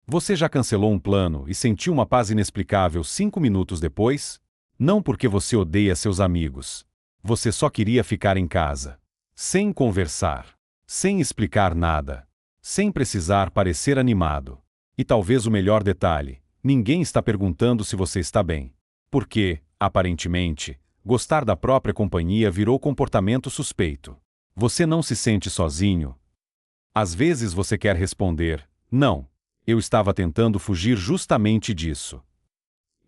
Você já cancelou um plano e sentiu uma paz inexplicável 5 minutos depois? Não porque você odeia seus amigos. Você só queria ficar em casa. Sem conversar. Sem explicar nada. Sem precisar parecer animado. E talvez o melhor detalhe: ninguém está perguntando se você está bem. Porque, aparentemente, gostar da própria companhia virou comportamento suspeito. Você não se sente sozinho? Às vezes você quer responder: não. Eu estava tentando fugir justamente disso.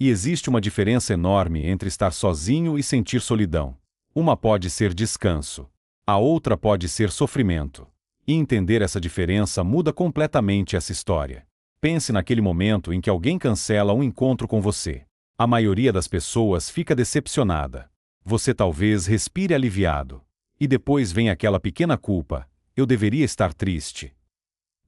E existe uma diferença enorme entre estar sozinho e sentir solidão. Uma pode ser descanso. A outra pode ser sofrimento. E entender essa diferença muda completamente essa história. Pense naquele momento em que alguém cancela um encontro com você. A maioria das pessoas fica decepcionada. Você talvez respire aliviado. E depois vem aquela pequena culpa: eu deveria estar triste.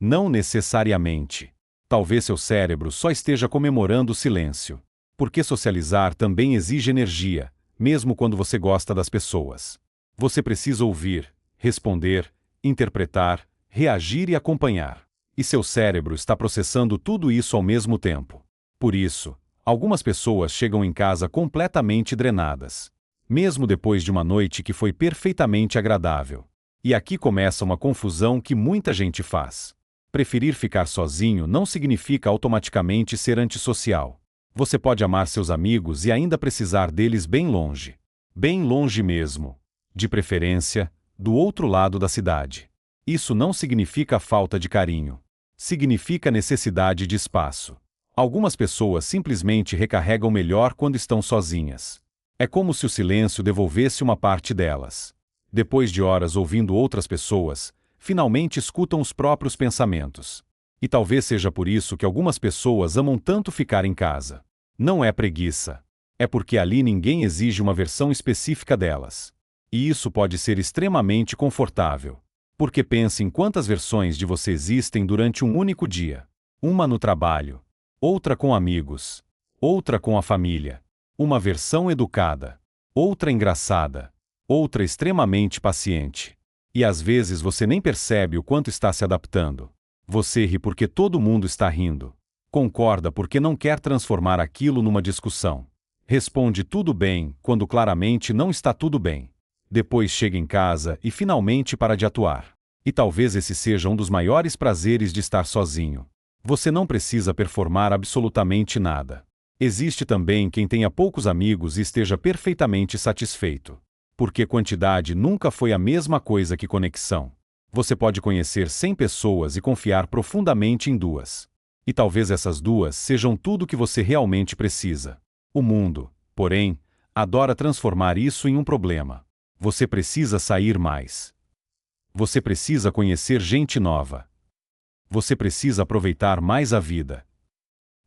Não necessariamente. Talvez seu cérebro só esteja comemorando o silêncio. Porque socializar também exige energia, mesmo quando você gosta das pessoas. Você precisa ouvir, responder, interpretar, reagir e acompanhar. E seu cérebro está processando tudo isso ao mesmo tempo. Por isso, algumas pessoas chegam em casa completamente drenadas. Mesmo depois de uma noite que foi perfeitamente agradável. E aqui começa uma confusão que muita gente faz. Preferir ficar sozinho não significa automaticamente ser antissocial. Você pode amar seus amigos e ainda precisar deles bem longe. Bem longe mesmo. De preferência, do outro lado da cidade. Isso não significa falta de carinho. Significa necessidade de espaço. Algumas pessoas simplesmente recarregam melhor quando estão sozinhas. É como se o silêncio devolvesse uma parte delas. Depois de horas ouvindo outras pessoas, finalmente escutam os próprios pensamentos. E talvez seja por isso que algumas pessoas amam tanto ficar em casa. Não é preguiça. É porque ali ninguém exige uma versão específica delas. E isso pode ser extremamente confortável. Porque pense em quantas versões de você existem durante um único dia. Uma no trabalho. Outra com amigos. Outra com a família. Uma versão educada. Outra engraçada. Outra extremamente paciente. E às vezes você nem percebe o quanto está se adaptando. Você ri porque todo mundo está rindo. Concorda porque não quer transformar aquilo numa discussão. Responde tudo bem quando claramente não está tudo bem. Depois chega em casa e finalmente para de atuar. E talvez esse seja um dos maiores prazeres de estar sozinho. Você não precisa performar absolutamente nada. Existe também quem tenha poucos amigos e esteja perfeitamente satisfeito. Porque quantidade nunca foi a mesma coisa que conexão. Você pode conhecer 100 pessoas e confiar profundamente em 2. E talvez essas 2 sejam tudo o que você realmente precisa. O mundo, porém, adora transformar isso em um problema. Você precisa sair mais. Você precisa conhecer gente nova. Você precisa aproveitar mais a vida.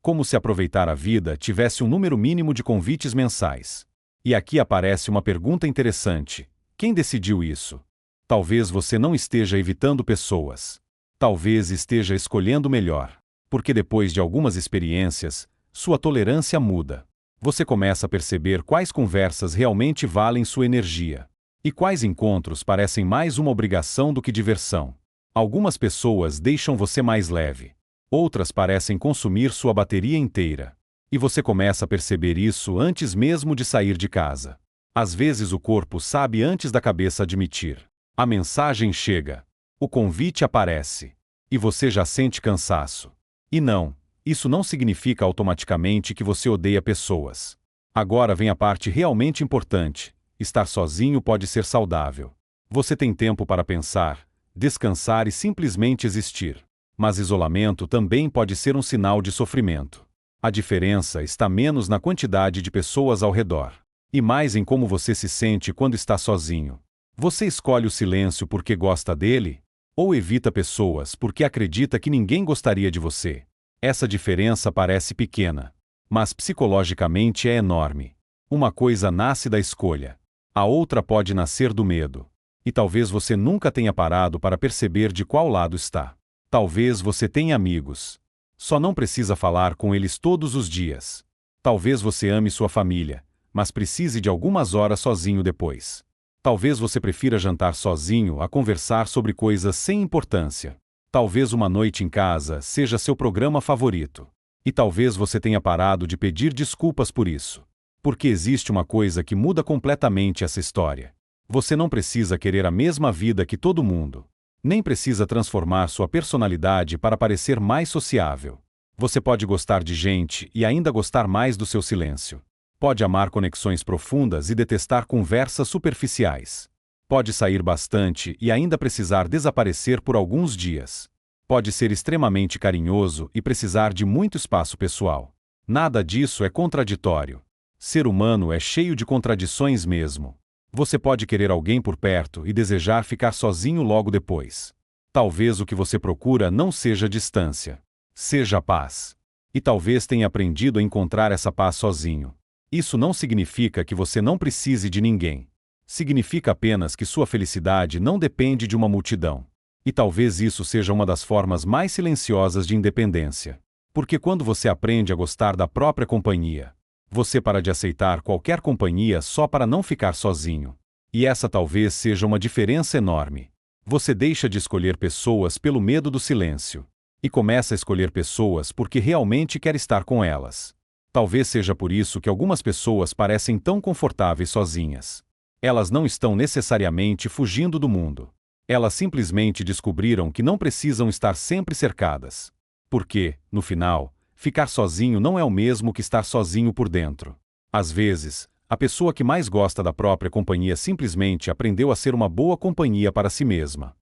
Como se aproveitar a vida tivesse um número mínimo de convites mensais. E aqui aparece uma pergunta interessante: quem decidiu isso? Talvez você não esteja evitando pessoas. Talvez esteja escolhendo melhor. Porque depois de algumas experiências, sua tolerância muda. Você começa a perceber quais conversas realmente valem sua energia. E quais encontros parecem mais uma obrigação do que diversão. Algumas pessoas deixam você mais leve. Outras parecem consumir sua bateria inteira. E você começa a perceber isso antes mesmo de sair de casa. Às vezes o corpo sabe antes da cabeça admitir. A mensagem chega. O convite aparece. E você já sente cansaço. E não, isso não significa automaticamente que você odeia pessoas. Agora vem a parte realmente importante. Estar sozinho pode ser saudável. Você tem tempo para pensar, descansar e simplesmente existir. Mas isolamento também pode ser um sinal de sofrimento. A diferença está menos na quantidade de pessoas ao redor, e mais em como você se sente quando está sozinho. Você escolhe o silêncio porque gosta dele? Ou evita pessoas porque acredita que ninguém gostaria de você? Essa diferença parece pequena, mas psicologicamente é enorme. Uma coisa nasce da escolha. A outra pode nascer do medo. E talvez você nunca tenha parado para perceber de qual lado está. Talvez você tenha amigos. Só não precisa falar com eles todos os dias. Talvez você ame sua família, mas precise de algumas horas sozinho depois. Talvez você prefira jantar sozinho a conversar sobre coisas sem importância. Talvez uma noite em casa seja seu programa favorito. E talvez você tenha parado de pedir desculpas por isso. Porque existe uma coisa que muda completamente essa história. Você não precisa querer a mesma vida que todo mundo. Nem precisa transformar sua personalidade para parecer mais sociável. Você pode gostar de gente e ainda gostar mais do seu silêncio. Pode amar conexões profundas e detestar conversas superficiais. Pode sair bastante e ainda precisar desaparecer por alguns dias. Pode ser extremamente carinhoso e precisar de muito espaço pessoal. Nada disso é contraditório. Ser humano é cheio de contradições mesmo. Você pode querer alguém por perto e desejar ficar sozinho logo depois. Talvez o que você procura não seja distância. Seja a paz. E talvez tenha aprendido a encontrar essa paz sozinho. Isso não significa que você não precise de ninguém. Significa apenas que sua felicidade não depende de uma multidão. E talvez isso seja uma das formas mais silenciosas de independência. Porque quando você aprende a gostar da própria companhia, você para de aceitar qualquer companhia só para não ficar sozinho. E essa talvez seja uma diferença enorme. Você deixa de escolher pessoas pelo medo do silêncio. E começa a escolher pessoas porque realmente quer estar com elas. Talvez seja por isso que algumas pessoas parecem tão confortáveis sozinhas. Elas não estão necessariamente fugindo do mundo. Elas simplesmente descobriram que não precisam estar sempre cercadas. Porque, no final, ficar sozinho não é o mesmo que estar sozinho por dentro. Às vezes, a pessoa que mais gosta da própria companhia simplesmente aprendeu a ser uma boa companhia para si mesma.